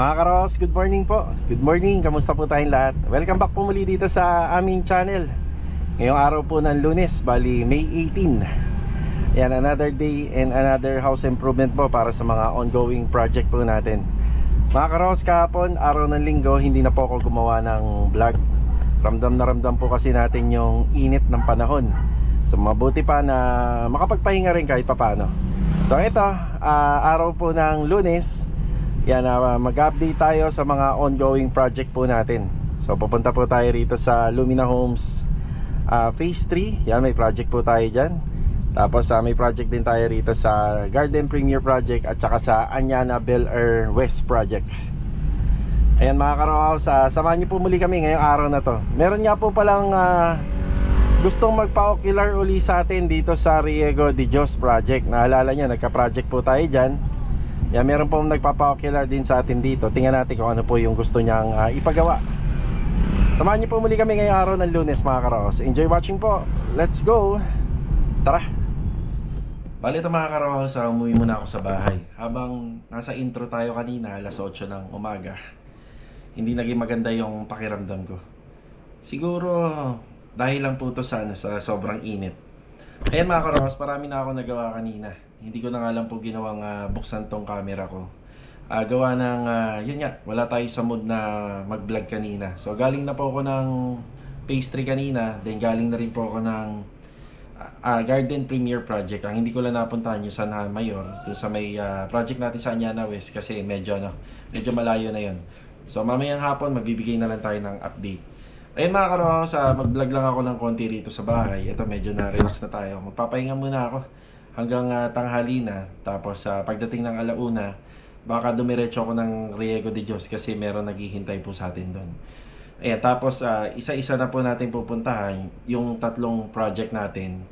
Mga karos, good morning po. Good morning, kamusta po tayong lahat? Welcome back po muli dito sa aming channel. Ngayong araw po ng Lunes, bali May 18. Yan, another day and another house improvement po para sa mga ongoing project po natin. Mga karos, kahapon, araw ng linggo, hindi na po ako gumawa ng vlog. Ramdam na ramdam po kasi natin yung init ng panahon. So mabuti pa na makapagpahinga rin kahit papano. So ito, araw po ng Lunes. Yan, mag-update tayo sa mga ongoing project po natin. So pupunta po tayo rito sa Lumina Homes Phase 3. Yan, may project po tayo dyan. Tapos may project din tayo rito sa Garden Premier Project at saka sa Anyana Bel Air West Project. Ayan mga karohaus, samahan niyo po muli kami ngayong araw na to. Meron nga po palang gustong magpa-ocular uli sa atin dito sa Riego de Dios Project. Naalala nyo, nagka-project po tayo dyan. Yan, meron pong nagpapa-ocular din sa atin dito. Tingnan natin kung ano po yung gusto niyang ipagawa. Samahan niyo po muli kami ngayong araw ng Lunes mga karos. Enjoy watching po. Let's go. Tara. Bali ito mga karos, umuwi muna ako sa bahay. Habang nasa intro tayo kanina, alas 8 ng umaga, hindi naging maganda yung pakiramdam ko. Siguro dahil lang po ito sa sobrang init. Ayan mga karos, marami na ako nagawa kanina. Hindi ko na nga lang po ginawang buksan tong camera ko. Gawa ng, yun nga, wala tayo sa mood na mag-vlog kanina. So galing na po ako ng pastry kanina. Then galing na rin po ako ng Garden Premier Project. Ang hindi ko lang napuntahan yung San Mayor, doon sa may project natin sa Anyana West. Kasi medyo malayo na yun. So mamayang hapon, magbibigay na lang tayo ng update. Ayun mga karos, mag-vlog lang ako ng konti rito sa bahay. Ito medyo na-relax na tayo. Magpapahinga muna ako hanggang tanghali na. Tapos pagdating ng alauna, baka dumiretso ako ng Riego de Dios kasi meron naghihintay po sa atin doon. Ayan, tapos isa-isa na po natin pupuntahan yung tatlong project natin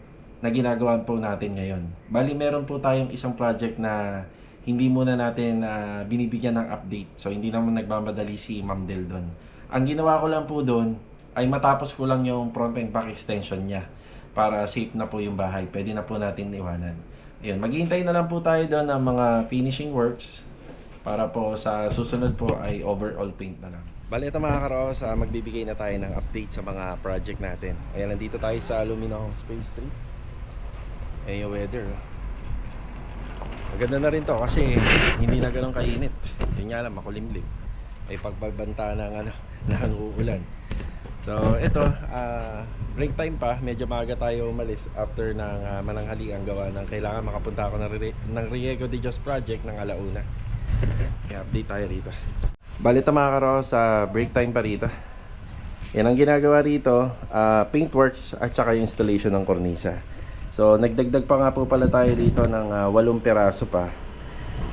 na ginagawa po natin ngayon. Bali meron po tayong isang project na hindi muna natin binibigyan ng update. So hindi naman nagmamadali si Ma'am Del doon. Ang ginawa ko lang po doon ay matapos ko lang yung front and back extension niya para safe na po yung bahay. Pwede na po natin iwanan. Ayun, maghihintay na lang po tayo doon ng mga finishing works para po sa susunod po ay overall paint na lang. Bali ito mga karos, magbibigay na tayo ng update sa mga project natin. Ayan, nandito tayo sa Lumina Homes Phase 3. Ayan yung weather. Maganda na rin to kasi hindi na ganun kainit. Yun nga lang, makulimlim. Ay pagbabanta ng uulan. So ito, break time pa. Medyo maaga tayo umalis after ng mananghalian gawa ng kailangan makapunta ako ng Riego de Dios Project ng alauna. Kaya update tayo rito. Bali ito mga karos, break time pa rito. Yan ang ginagawa rito, paintworks at saka yung installation ng kornisa. So nagdagdag pa nga po pala tayo dito ng 8 piraso pa.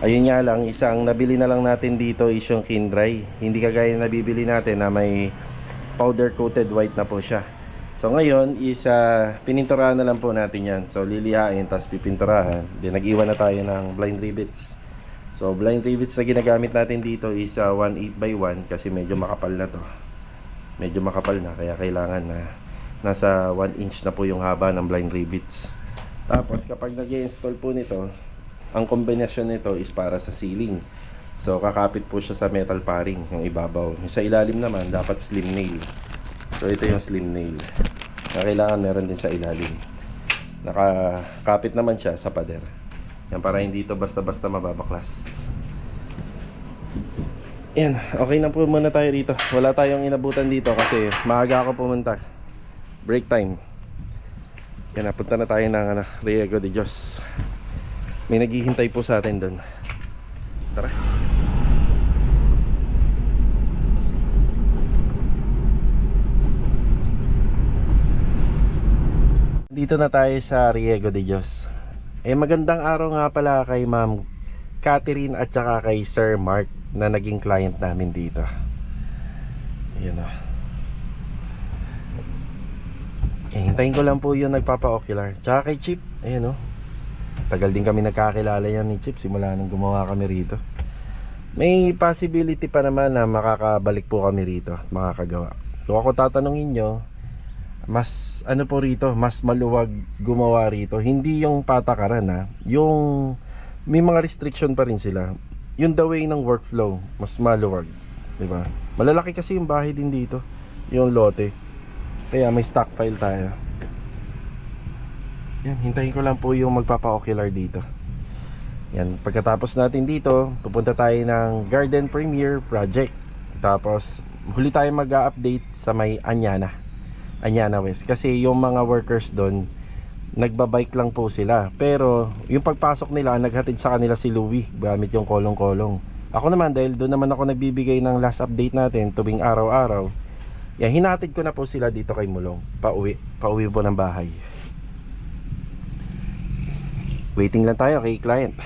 Ayun nga lang, isang nabili na lang natin dito is yung Kindray. Hindi kagaya nabibili natin na may powder coated white na po siya. So ngayon is pininturahan na lang po natin yan. So lilihain tapos pipinturahan. Then nag-iwan na tayo ng blind rivets. So blind rivets na ginagamit natin dito is 1/8x1 kasi medyo makapal na to. Medyo makapal na kaya kailangan na nasa 1 inch na po yung haba ng blind rivets. Tapos kapag nag-i-install po nito, ang kombinasyon nito is para sa ceiling. So kakapit po siya sa metal paring, yung ibabaw. Yung sa ilalim naman dapat slim nail. So ito yung slim nail na kailangan meron din sa ilalim. Nakakapit naman siya sa pader. Yan, para hindi ito basta-basta mababaklas. Yan, okay na po muna tayo rito. Wala tayong inabutan dito kasi maaga ako pumunta. Break time. Yan, napunta na tayo ng Riego de Dios. May naghihintay po sa atin doon. Tara. Dito na tayo sa Riego de Dios. Magandang araw nga pala kay Ma'am Catherine at saka kay Sir Mark na naging client namin dito. Ayan o. Hintayin ko lang po yung nagpapa-ocular. Tsaka kay Chip. Ayan o. Tagal din kami nagkakilala yan ni Chip simula nung gumawa kami rito. May possibility pa naman na makakabalik po kami rito at makakagawa. Kung ako tatanungin nyo, mas ano po rito, mas maluwag gumawa rito. Hindi yung patakaran yung may mga restriction pa rin sila. yung the way ng workflow, mas maluwag, di ba? Malalaki kasi yung bahay din dito, yung lote. Kaya may stock file tayo. Yan, hintayin ko lang po yung magpapa-ocular dito. Yan, pagkatapos natin dito, pupunta tayo ng Garden Premier Project. Tapos, huli tayo mag-update sa may Anyana West. Kasi yung mga workers doon, nagbabike lang po sila. Pero, yung pagpasok nila, naghatid sa kanila si Louie gamit yung kolong-kolong. Ako naman, dahil doon naman ako nagbibigay ng last update natin tuwing araw-araw, yan, hinatid ko na po sila dito kay Mulong. Pauwi po ng bahay. Waiting lang tayo kay client.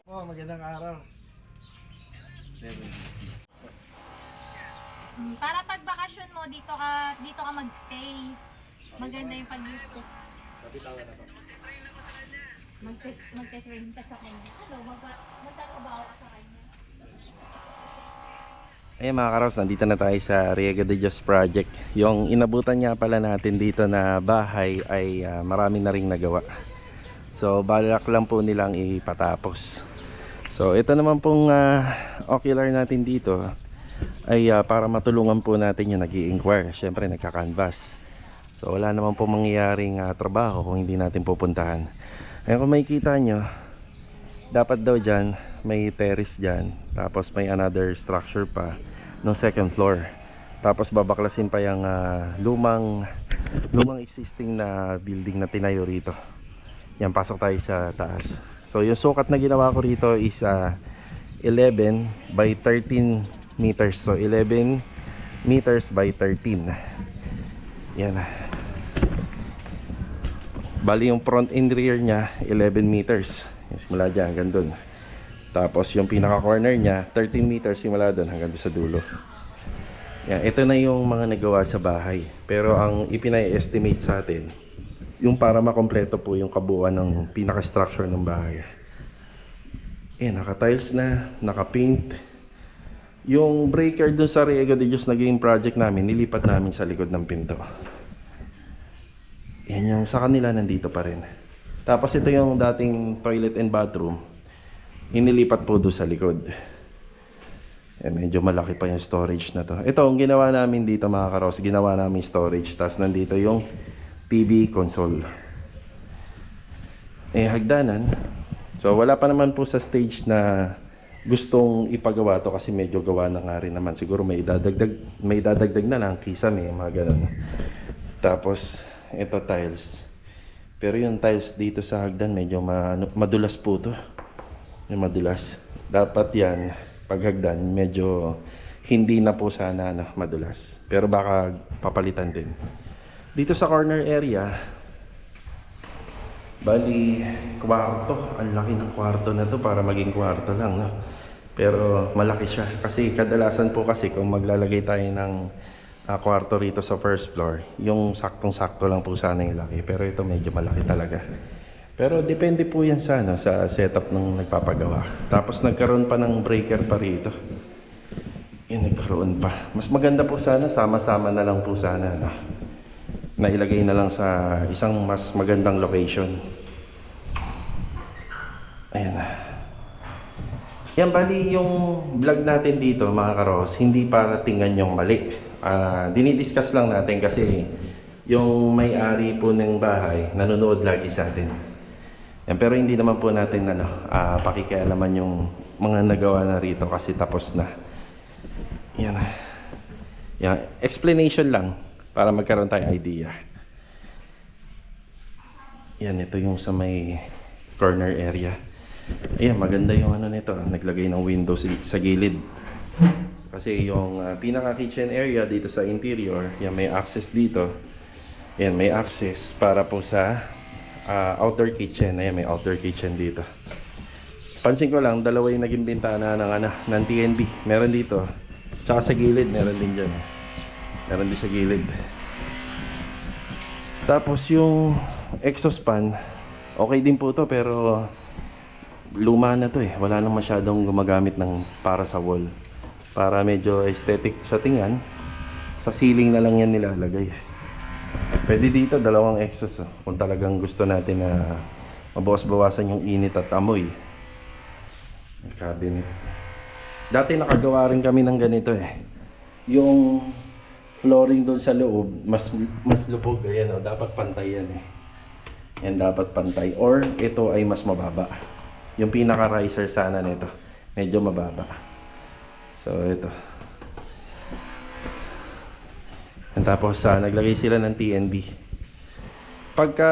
Oh, magandang araw. 7. Para pag bakasyon mo dito ka magstay. Maganda yung pag-dito. Kapitawan na ba? Mag-test rin ka sa kanya. Ano, magtatrabaho ka sa kanya. Ayan mga karos, nandito na tayo sa Riego de Dios Project. Yung inabutan nga pala natin dito na bahay ay marami na ring nagawa. So balak lang po nilang ipatapos. So ito naman pong ocular natin dito ay para matulungan po natin yung nag-i-inquire. Siyempre nagka-canvas. So wala naman po mangyayaring trabaho kung hindi natin pupuntahan. Ayan, kung makikita nyo, dapat daw dyan may terrace dyan, tapos may another structure pa no second floor. Tapos babaklasin pa yung lumang existing na building na tinayo rito. Yan, pasok tayo sa taas. So yung sukat na ginawa ko rito is 11 by 13 meters. So 11 meters by 13. Yan. Bali yung front and rear nya 11 meters. Yan, simula dyan hanggang dun. Tapos yung pinaka corner nya 13 meters simula dun hanggang dun sa dulo. Yan, ito na yung mga nagawa sa bahay. Pero ang ipina-estimate sa atin, yung para makompleto po yung kabuuan ng pinaka-structure ng bahay. Naka-tiles na, naka-paint. Yung breaker dun sa Riego de Dios naging project namin, nilipat namin sa likod ng pinto. Yan yung sa kanila nandito pa rin. Tapos ito yung dating toilet and bathroom, inilipat po doon sa likod. Medyo malaki pa yung storage na to. Ito ang ginawa namin dito mga karos, ginawa namin storage. Tapos nandito yung TV console. Hagdanan. So wala pa naman po sa stage na gustong ipagawa to kasi medyo gawa na nga rin naman. Siguro may dadagdag na lang, kisame, mga ganun. Tapos ito tiles. Pero yung tiles dito sa hagdan medyo madulas po to. Yung madulas. Dapat yan pag hagdan medyo hindi na po sana madulas. Pero baka papalitan din. Dito sa corner area, bali kwarto. Ang laki ng kwarto na to para maging kwarto lang, no? Pero malaki siya kasi kadalasan po kasi kung maglalagay tayo ng kwarto rito sa first floor, yung saktong-sakto lang po sana yung laki. Pero ito medyo malaki talaga. Pero depende po yan sa setup ng nagpapagawa. Tapos nagkaroon pa ng breaker pa rito. Nagkaroon pa. Mas maganda po sana sama-sama na lang po sana, no? Nailagay na lang sa isang mas magandang location. Ayan. Yan, bali yung vlog natin dito mga karos, hindi para tingnan yung mali. Dinidiscuss lang natin kasi yung may-ari po ng bahay nanonood lagi sa atin. Yan, pero hindi naman po natin pakikialaman yung mga nagawa na rito kasi tapos na. Yan. Yan, explanation lang para magkaroon tayong idea. Yan, ito yung sa may corner area. Ayan, maganda yung ano nito. Naglagay ng window sa gilid. Kasi yung pinaka kitchen area dito sa interior, yan may access dito. Yan, may access para po sa outdoor kitchen. Ayan, may outdoor kitchen dito. Pansin ko lang, dalawa yung naging bintana ng TNB. Meron dito. Tsaka sa gilid, meron din dyan. Meron din sa gilid. Tapos yung exhaust fan, okay din po to, pero luma na to eh. Wala nang masyadong gumagamit ng para sa wall. Para medyo aesthetic sa tingnan, sa ceiling na lang yan nilalagay. Pwede dito dalawang exhaust kung talagang gusto natin na mabawas-bawasan yung init at amoy. Cabinet. Dati nakagawa rin kami ng ganito eh. Yung flooring doon sa loob, mas lubog. Ayan o, dapat pantay yan eh. Yan dapat pantay. Or ito ay mas mababa. Yung pinaka-riser sana nito, medyo mababa. So ito. And tapos naglagay sila ng TNB. Pagka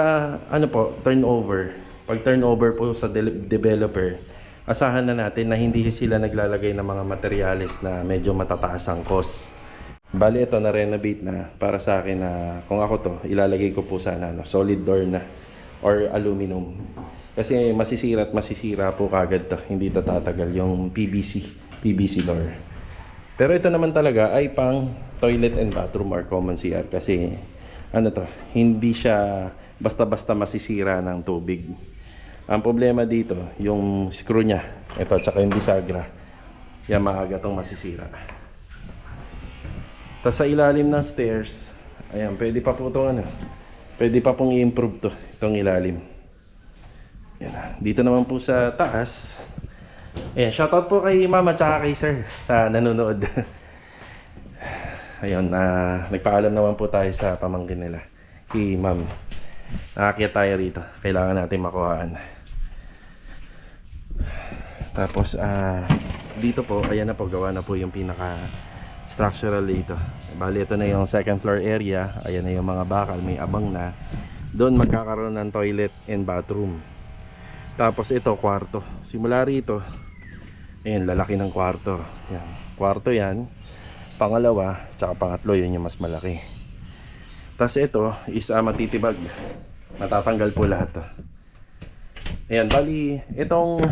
ano po, turnover. Pag turnover po sa developer, asahan na natin na hindi sila naglalagay ng mga materyales na medyo matataas ang cost. Bali ito na renovate na para sa akin na kung ako to, ilalagay ko po sana solid door na or aluminum. Kasi masisira at masisira po kagad to. Hindi to tatagal yung PVC door. Pero ito naman talaga ay pang toilet and bathroom or common CR kasi ano to, hindi siya basta-basta masisira ng tubig. Ang problema dito, yung screw niya, ito, tsaka yung bisagra, yan maaga itong masisira. Tapos sa ilalim ng stairs, ayan, pwede pa po itong pwede pa pong i-improve to, itong ilalim. Yan, dito naman po sa taas, ayan, shoutout po kay mama tsaka kay sir sa nanonood. Ayun, nagpaalam naman po tayo sa pamangkin nila, kay ma'am. Nakakyat tayo rito, kailangan natin makuhaan. Tapos dito po, ayan na po, gawa na po yung pinaka structural dito. Bali ito na yung second floor area. Ayan na yung mga bakal, may abang na. Doon magkakaroon ng toilet and bathroom. Tapos ito, kwarto. Simula rito, ayan, lalaki ng kwarto. Yan, kwarto yan. Pangalawa, tsaka pangatlo, yun yung mas malaki. Tapos ito is matitibag. Matatanggal po lahat to. Ayan, bali, itong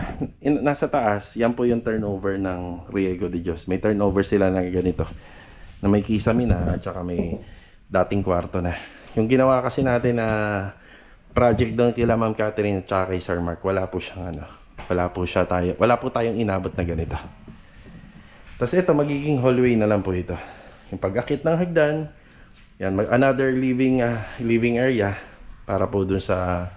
nasa taas, yan po yung turnover ng Riego de Dios. May turnover sila na ganito, na may kisame na, at saka may dating kwarto na. Yung ginawa kasi natin na project doon kila Ma'am Catherine at saka kay Sir Mark, wala po siyang wala po tayong inabot na ganito. Tapos ito, magiging hallway na lang po ito. Yung pag-akit ng hagdan, yan, another living area para po dun sa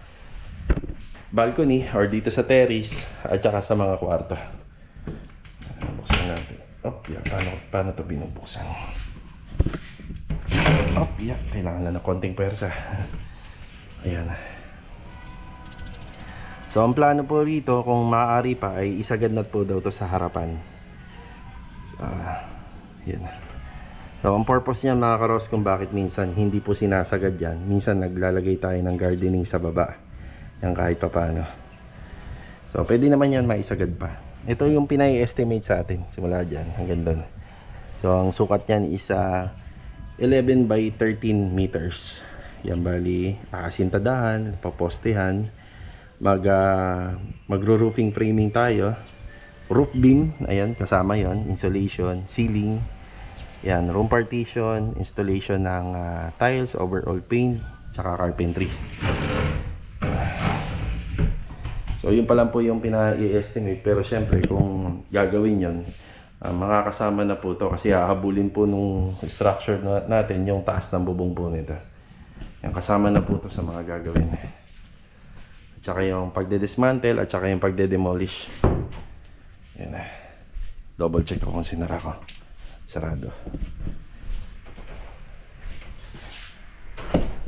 balcony or dito sa terrace at saka sa mga kwarto. Buksan natin. Yeah, paano to binubuksan? Yeah, kailangan na ng konting pwersa. Ayan. So ang plano po rito, kung maaari pa, ay isagad na po daw to sa harapan. Yan. So ang purpose niya mga karos, kung bakit minsan hindi po sinasagad yan, minsan naglalagay tayo ng gardening sa baba yan kahit pa paano. So pwede naman yan maisagad pa. Ito yung pinai-estimate sa atin simula dyan hanggang doon. So ang sukat yan is 11 by 13 meters. Yan, bali akasintadahan, papostehan, magro-roofing framing tayo, roof beam, ayan, kasama yon, insulation, ceiling, yan, room partition, installation ng tiles, overall paint, tsaka carpentry. So yun pa lang po yung pina-estimate, pero syempre kung gagawin yon, makakasama na po to kasi hahabulin po nung structure natin yung taas ng bubong po nito. Yan, kasama na po to sa mga gagawin. At saka yung pagde-dismantle at saka yung pagde-demolish. Yan, double check ko kung sinara ko. Sarado.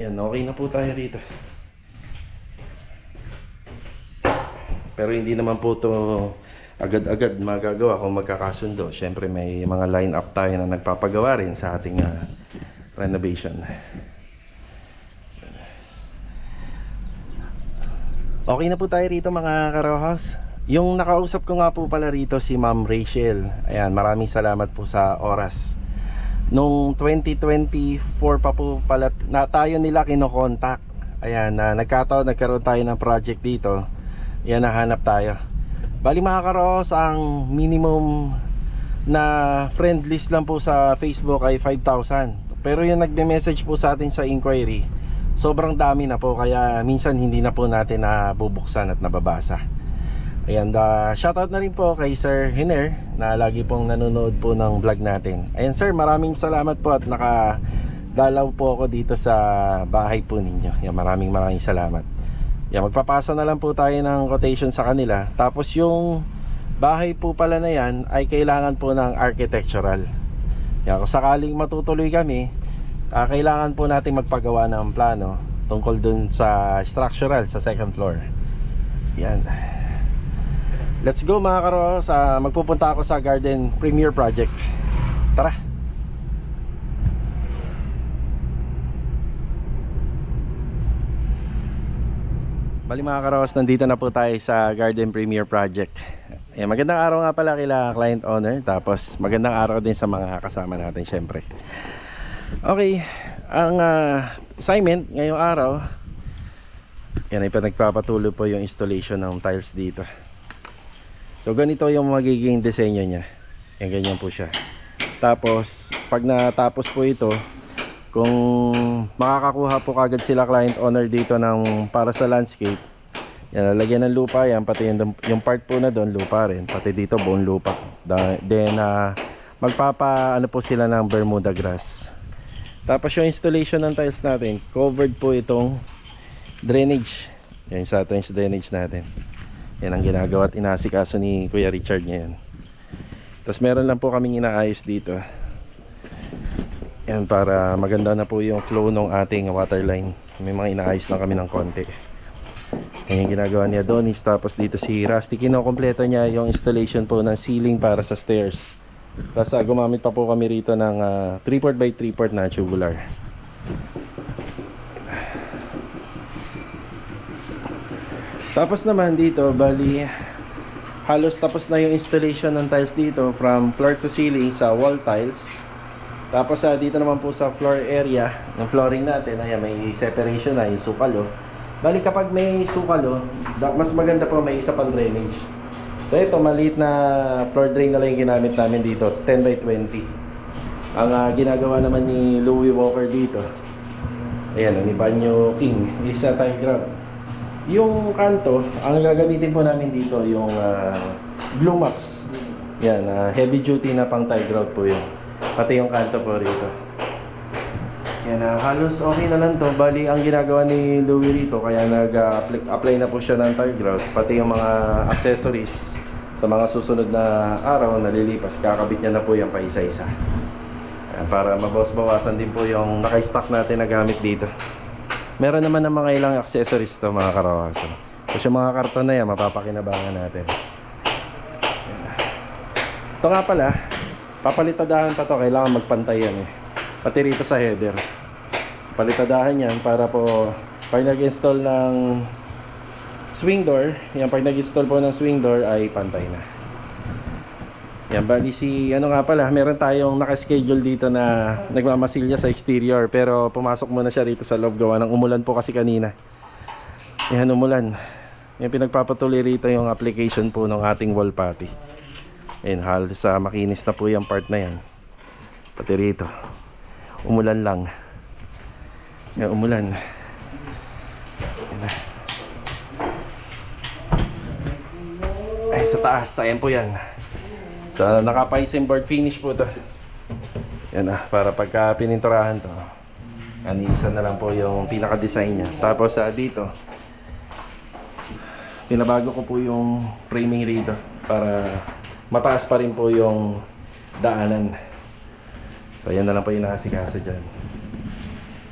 Yan, okay na po tayo rito. Pero hindi naman po to agad-agad magagawa kung magkakasundo. Siyempre may mga line up tayo na nagpapagawa rin sa ating renovation. Okay na po tayo rito mga karohas. Yung nakausap ko nga po pala rito si Ma'am Rachel. Ayan, maraming salamat po sa oras. Nung 2024 pa po pala na tayo nila kinokontak. Ayan, nagkaroon tayo ng project dito. Ayan, nahanap tayo. Bali mga karohas, ang minimum na friend list lang po sa Facebook ay 5,000. Pero yung nagme-message po sa atin sa inquiry, sobrang dami na po, kaya minsan hindi na po natin nabubuksan at nababasa. Ayan, shoutout na rin po kay Sir Hiner na lagi pong nanonood po ng vlog natin. Ayan sir, maraming salamat po at nakadalaw po ako dito sa bahay po ninyo. Ayan, maraming salamat. Ayan, magpapasa na lang po tayo ng quotation sa kanila. Tapos yung bahay po pala na yan ay kailangan po ng architectural. Ayan, kung sakaling matutuloy kami, kailangan po natin magpagawa ng plano tungkol dun sa structural sa second floor. Yan. Let's go mga karos. Magpupunta ako sa Garden Premier Project. Tara. Bali mga karos, nandito na po tayo sa Garden Premier Project. Ayan, magandang araw nga pala kila client owner. Tapos magandang araw din sa mga kasama natin syempre. Okay, ang assignment ngayong araw, yan ay nagpapatuloy po yung installation ng tiles dito. So ganito yung magiging disenyo niya. Yan, ganyan po siya. Tapos pag natapos po ito, kung makakakuha po kagad sila client owner dito ng para sa landscape, yan, lalagyan ng lupa yan, pati yung part po na doon lupa rin, pati dito buong lupa. Then magpapa po sila ng Bermuda grass. Tapos yung installation ng tiles natin, covered po itong drainage. Yan, sa trench drainage natin. Yan ang ginagawa at inasikaso ni Kuya Richard ngayon. Tapos meron lang po kaming inaayos dito. Yan, para maganda na po yung flow ng ating water line. May mga inaayos lang kami ng konti. Yan yung ginagawa ni Adonis. Tapos dito si Rusty, kinokompleto niya yung installation po ng ceiling para sa stairs. Tapos gumamit pa po kami rito ng 3/4 by 3/4 na tubular. Tapos naman dito, bali halos tapos na yung installation ng tiles dito from floor to ceiling sa wall tiles. Tapos dito naman po sa floor area ng flooring natin, ayan, may separation na yung sukalo. Bali kapag may sukalo, mas maganda po may isa pang drainage. So ito, maliit na floor drain na lang yung ginamit namin dito, 10 by 20. Ang ginagawa naman ni Louis Walker dito, ayan, ni Banyo King, isa tile grout. Yung kanto, ang gagamitin po namin dito yung Blue Max. Yan, heavy duty na pang tile grout po yun. Pati yung kanto po rito. Yan, halos okay na lang to. Bali, ang ginagawa ni Louis rito, kaya nag-apply na po siya ng tile grout. Pati yung mga accessories sa mga susunod na araw na lilipas, kakabit niya na po yung pa isa-isa. Para mabawas-bawasan din po yung naka-stock natin na gamit dito. Meron naman ng mga ilang accessories to mga karawas. Tapos yung mga karton na yan, mapapakinabangan natin. Ito nga pala, papalitadahan pa to, kailangan magpantay yan eh. Pati rito sa header, palitadahan yan para po pag nag-install ng swing door, yan, pag nag-install po ng swing door ay pantay na. Yan, bali si ano nga pala, meron tayong naka-schedule dito na nagmamasilya sa exterior, pero pumasok muna siya rito sa loob gawa ng umulan po kasi kanina. Yan, umulan. Yan, pinagpapatuloy rito yung application po ng ating wall putty. Yan, halos makinis na po yung part na yan. Pati rito umulan lang. Yan, umulan. Yan na. Ay, sa taas, ayan po yan. So, naka-pising board finish po to. Yan para pagka pininturahan to, anisan na lang po yung pinaka-design niya. Tapos dito, pinabago ko po yung framing rito para mataas pa rin po yung daanan. So, yan na lang po yung nakasikaso dyan.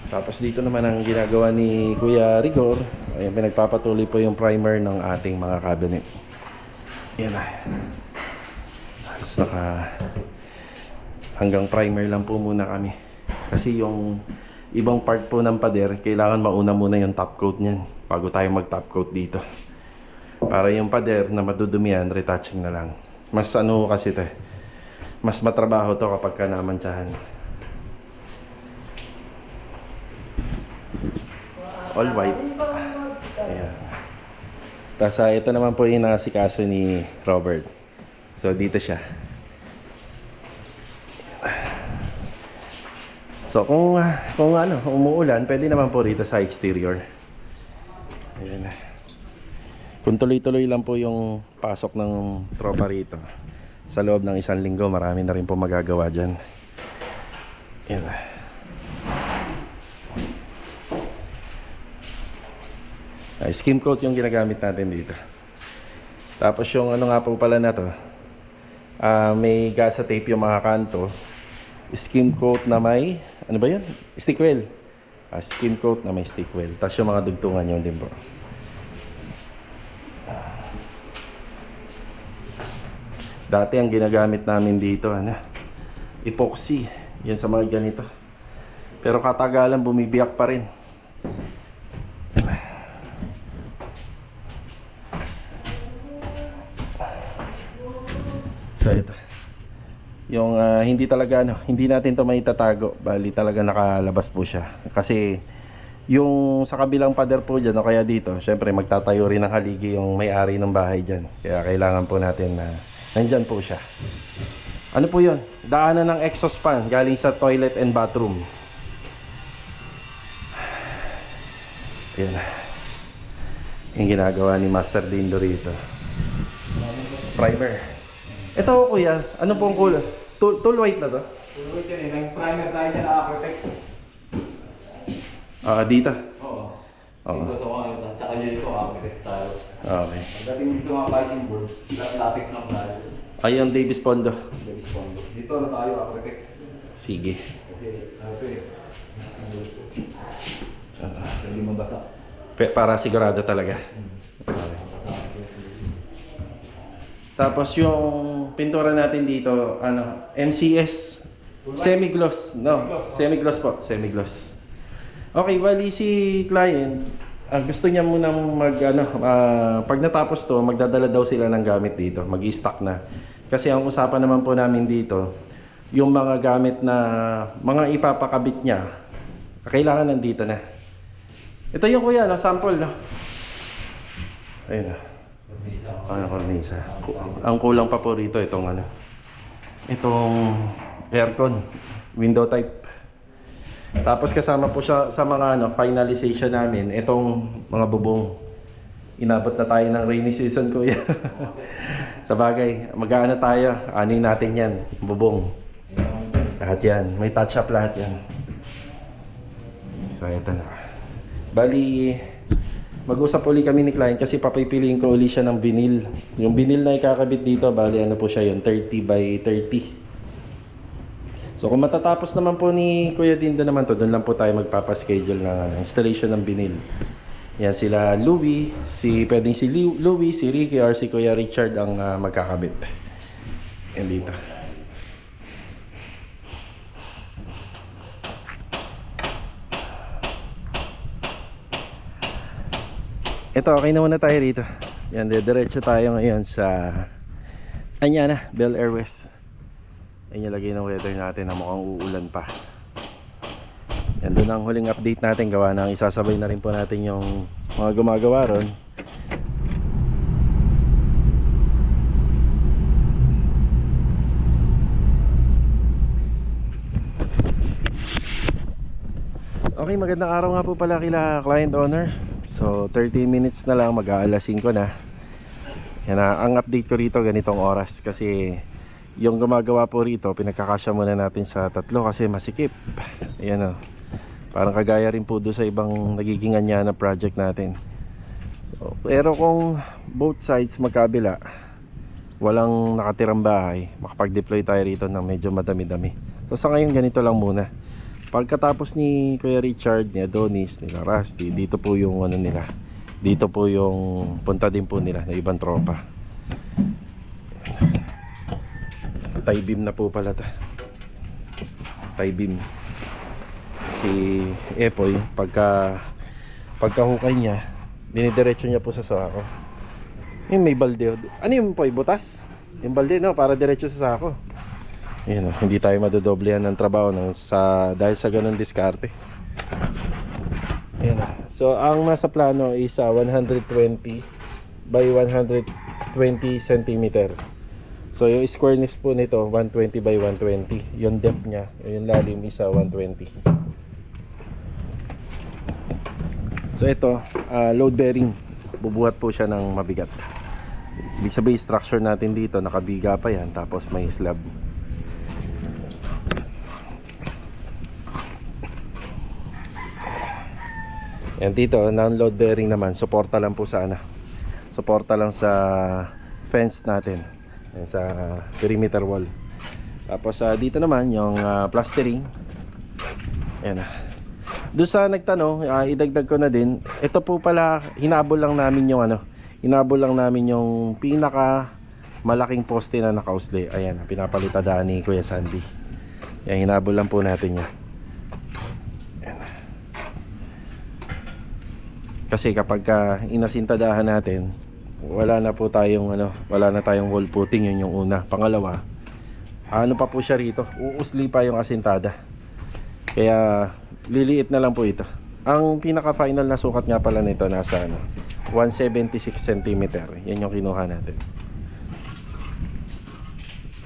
Tapos dito naman ang ginagawa ni Kuya Rigor, ayan, pinagpapatuloy po yung primer ng ating mga cabinet. Yan na. Hanggang primer lang po muna kami kasi yung ibang part po ng pader kailangan mauna muna yung top coat niyan bago tayo mag top coat dito. Para yung pader na madudumihan, retouching na lang. Mas ano kasi ito eh. Mas matrabaho to kapag ka namantsahan. All white. Ayan. Tapos ito naman po yung nakasikaso ni Robert. So dito siya. So kung ano, umuulan, pwede naman po rito sa exterior. Ayan. Kung tuloy-tuloy lang po yung pasok ng tropa rito, sa loob ng 1 linggo, marami na rin po magagawa dyan. Ayan. Skim coat yung ginagamit natin dito. Tapos yung ano nga po pala na to, may gasa tape yung mga kanto. Skim coat na may, ano ba yun? Stickwell. Skim coat na may stickwell. Tapos yung mga dugtungan yun din po. Dati ang ginagamit namin dito, epoxy. Yan sa mga ganito. Pero katagalan bumibiyak pa rin. So ito. Yung hindi talaga hindi natin 'to maitatago, bali talaga nakalabas po siya. Kasi yung sa kabilang pader po diyan o kaya dito, syempre magtatayo rin ng haligi yung may-ari ng bahay diyan. Kaya kailangan po natin na nandyan po siya. Ano po 'yon? Daanan ng exhaust fan galing sa toilet and bathroom. Ayan. Yung ginagawa ni Master Dindo rito. Primer. Ito kuya, ano pong kulay? Tool white na to? Tool white yan eh. May primer tayo dyan na Aquatex. Dito? Oo. Oo. Dito sa mga ito. Tsaka dito Aquatex tayo. Okay. Pagdating dito mga pricing board, latex lang tayo. Ayun, Davis Pondo. Davis Pondo. Dito na tayo Aquatex. Sige. Kasi ano eh. Hindi mabasa. Para sigurado talaga. Tapos yung pintura natin dito, MCS semi-gloss, semi-gloss po, semi-gloss. Okay, bali si client, gusto niya muna pag natapos to, magdadala daw sila ng gamit dito, mag-i-stock na. Kasi ang usapan naman po namin dito, yung mga gamit na mga ipapakabit niya, kailangan nandito na. Ito yung kuya, sample, Ayun na. Cornisa. Ang kulang pa po rito itong aircon, window type. Tapos kasama po siya sa mga finalization namin itong mga bubong. Inabot na tayo ng rainy season kuya. Sa bagay, mag-aano tayo, anin natin yan, bubong. Lahat yan, may touch up lahat yan. So ito na. Bali, mag-usap uli kami ni client kasi papipiliin ko uli siya ng vinyl. Yung vinyl na ikakabit dito, bali ano po siya yun, 30 by 30. So kung matatapos naman po ni Kuya Dindo naman to, doon lang po tayo magpapaschedule ng installation ng vinyl. Yan sila Louie, pwedeng si Louie, si Ricky or si Kuya Richard ang magkakabit. Yan dito. Ito, okay na muna tayo rito. Yan, diretso tayo ngayon sa Anyana, Bel Air West. Yan yung lagay ng weather natin na mukhang uulan pa. Yan, doon ang huling update natin. Gawa ng isasabay na rin po natin yung mga gumagawa ron. Okay, magandang araw nga po pala kila client owner. So 30 minutes na lang, mag-aalas 5 na. Yan na, ang update ko rito ganitong oras kasi yung gumagawa po rito, pinagkakasya muna natin sa 3 kasi masikip. Ayan o. Parang kagaya rin po doon sa ibang nagiging na project natin. So, pero kung both sides magkabila, walang nakatirang bahay, makapag-deploy tayo rito ng medyo madami-dami. So sa ngayon ganito lang muna. Pagkatapos ni Kuya Richard, ni Adonis, ni Rusty, dito po yung nila. Dito po yung punta din po nila na ibang tropa. Tie beam na po pala ta. Tie beam. Si Epoy, pagkahukay niya, dinidiretso niya po sa sako. Yung may balde. Ano yung po, butas? Yung balde, no? Para diretso sa sako. Ayan, hindi tayo madodoblehan ng trabaho dahil sa ganun diskarte. Ayan. So, ang nasa plano is 120 by 120 cm. So, yung squareness po nito, 120 by 120. Yung depth niya, yung lalim is 120. So, ito, load bearing. Bubuhat po siya ng mabigat. Ibig sabihin, structure natin dito, nakabiga pa yan, tapos may slab. Yan dito, non-load bearing naman, suporta lang po sa suporta lang sa fence natin. Yan, sa perimeter wall. Tapos dito naman yung plastering. Yan. Doon sa nagtanong, idagdag ko na din, ito po pala hinabol lang namin yung pinaka malaking poste na nakausli. Ayan, pinapalitadaan ni Kuya Sandy. Yan, hinabol lang po natin yan. Kasi kapag inasintadahan natin, wala na tayong wall footing, yun yung una. Pangalawa, ano pa po siya rito? Uusli pa yung asintada. Kaya liliit na lang po ito. Ang pinaka final na sukat nga pala nito nasa 176 cm. Yan yung kinuha natin.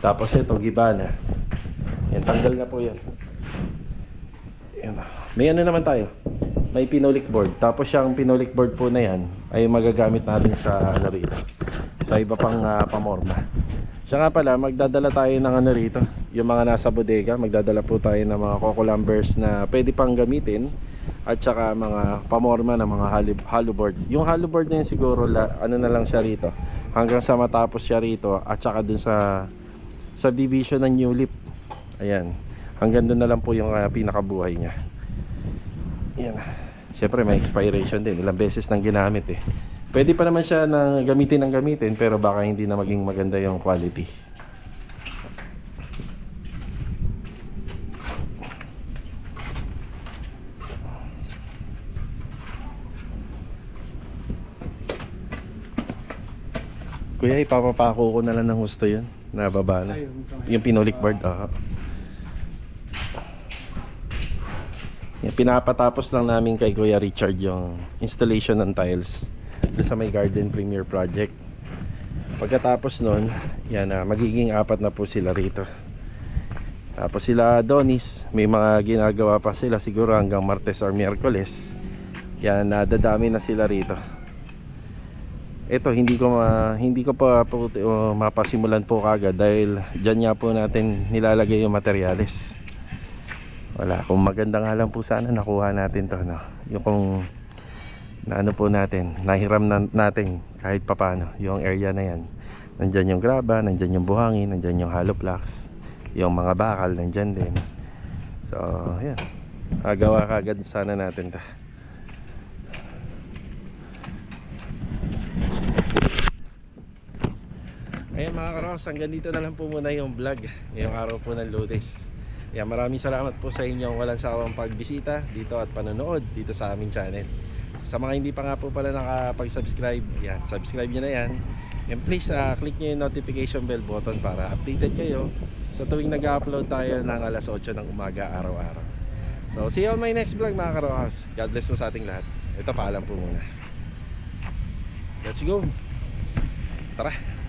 Tapos ito, gibana. Yan, tanggal na po yan. Yan. May ano naman tayo? May pinolik board. Tapos yung pinolik board po na yan ay magagamit natin sa rito, sa iba pang pamorma. Siya nga pala, magdadala tayo ng rito, yung mga nasa bodega. Magdadala po tayo ng mga coco lumbers na pwede pang gamitin, at saka mga pamorma ng mga hollow board. Yung hollow board na yun siguro ano na lang siya rito hanggang sa matapos siya rito, at saka dun sa division ng new lip. Ayan, hanggang dun na lang po yung pinakabuhay niya. Yan. Siyempre may expiration din. Ilang beses nang ginamit eh. Pwede pa naman siya na gamitin, pero baka hindi na maging maganda yung quality. Kuya, ipapapako ko na lang ng husto yun. Nababa na. Yung pinolik board. Yan, pinapatapos lang namin kay Kuya Richard yung installation ng tiles doon sa may Garden Premier project. Pagkatapos nun, yan, magiging 4 na po sila rito. Tapos sila Donis, may mga ginagawa pa sila siguro hanggang Martes or Miyerkules. Yan, nadadami na sila rito. Ito, hindi ko pa mapasimulan po kagad dahil dyan nga po natin nilalagay yung materyales. Wala, kung maganda nga lang po sana nakuha natin to, no? Yung kung po natin, nahiram natin kahit papano yung area na yan. Nandyan yung graba, nandyan yung buhangin, nandyan yung hollow blocks, yung mga bakal nandyan din. So yan, agawa kagad sana natin ta. Ayan mga karos, hanggang dito na lang po muna yung vlog ngayong araw po ng Lunes. Yan, maraming salamat po sa inyong walang sawang pagbisita dito at panonood dito sa aming channel. Sa mga hindi pa nga po pala nakapag-subscribe, yan, subscribe nyo na yan. And please click nyo yung notification bell button para updated kayo sa tuwing nag-upload tayo ng alas 8 ng umaga araw-araw. So see you on my next vlog mga karohas. God bless po sa ating lahat. Ito, paalam po muna. Let's go. Tara.